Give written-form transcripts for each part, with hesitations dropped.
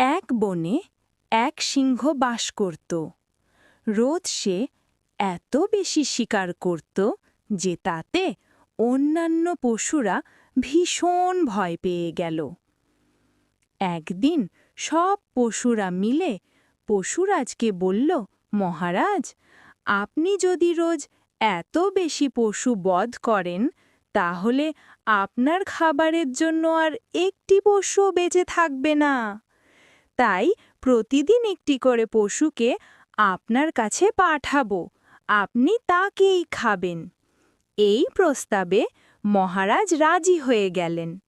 এক বনে এক সিংহ বাস করত। রোজ সে এত বেশি শিকার করত যে তাতে অন্যান্য পশুরা ভীষণ ভয় পেয়ে গেল। একদিন সব পশুরা মিলে পশুরাজকে বলল, মহারাজ, আপনি যদি রোজ এত বেশি পশু বধ করেন তাহলে আপনার খাবারের জন্য আর একটি পশুও বেঁচে থাকবে না। তাই প্রতিদিন একটি করে পশুকে আপনার কাছে পাঠাবো, আপনি তাকেই খাবেন। এই প্রস্তাবে মহারাজ রাজি হয়ে গেলেন।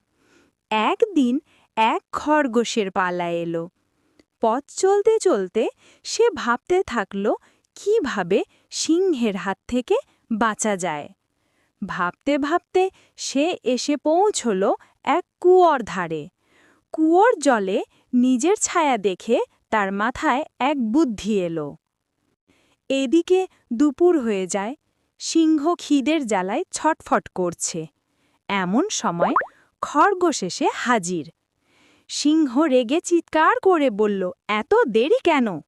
একদিন এক খরগোশের পালা এলো। পথ চলতে চলতে সে ভাবতে থাকল কিভাবে সিংহের হাত থেকে বাঁচা যায়। ভাবতে ভাবতে সে এসে পৌঁছল এক কুয়োর ধারে। কুয়োর জলে নিজের ছায়া দেখে তার মাথায় এক বুদ্ধি এলো। এদিকে দুপুর হয়ে যায়, সিংহ খিদের জ্বালায় ছটফট করছে। এমন সময় খরগোশ এসে হাজির। সিংহ রেগে চিৎকার করে বলল, এত দেরি কেন?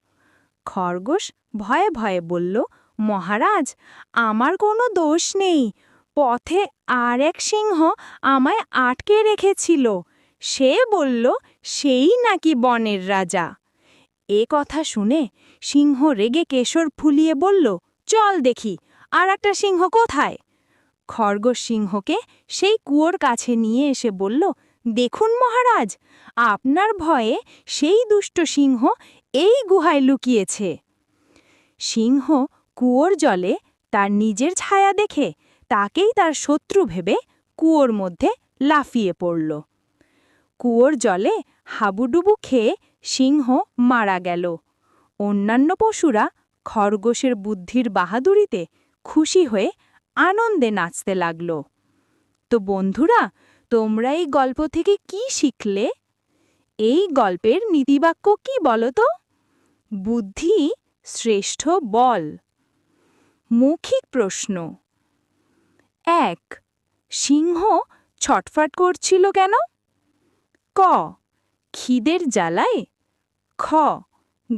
খরগোশ ভয়ে ভয়ে বলল, মহারাজ, আমার কোনো দোষ নেই। পথে আর এক সিংহ আমায় আটকে রেখেছিল। সে বলল সেই নাকি বনের রাজা। এ কথা শুনে সিংহ রেগে কেশর ফুলিয়ে বলল, চল দেখি আর একটা সিংহ কোথায়। খরগোশ সিংহকে সেই কুয়োর কাছে নিয়ে এসে বলল, দেখুন মহারাজ, আপনার ভয়ে সেই দুষ্ট সিংহ এই গুহায় লুকিয়েছে। সিংহ কুয়োর জলে তার নিজের ছায়া দেখে তাকেই তার শত্রু ভেবে কুয়োর মধ্যে লাফিয়ে পড়ল। কুয়োর জলে হাবুডুবু খেয়ে সিংহ মারা গেল। অন্যান্য পশুরা খরগোশের বুদ্ধির বাহাদুরিতে খুশি হয়ে আনন্দে নাচতে লাগল। তো বন্ধুরা, তোমরা এই গল্প থেকে কি শিখলে? এই গল্পের নীতিবাক্য কি বলো তো? বুদ্ধি শ্রেষ্ঠ বল। মৌখিক প্রশ্ন। ১. সিংহ ছটফট করছিল কেন? ক. খিদের জ্বালায়। খ.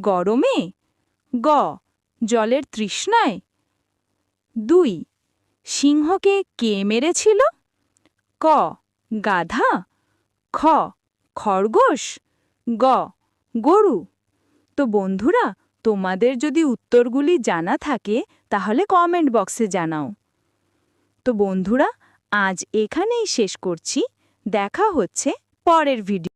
গরমে। গ. জলের তৃষ্ণায়। ২. সিংহকে কে মেরেছিল? ক. গাধা। খ. খরগোশ। গ. গরু। তো বন্ধুরা, তোমাদের যদি উত্তরগুলি জানা থাকে তাহলে কমেন্ট বক্সে জানাও। তো বন্ধুরা, আজ এখানেই শেষ করছি। দেখা হচ্ছে পরের ভিডিও।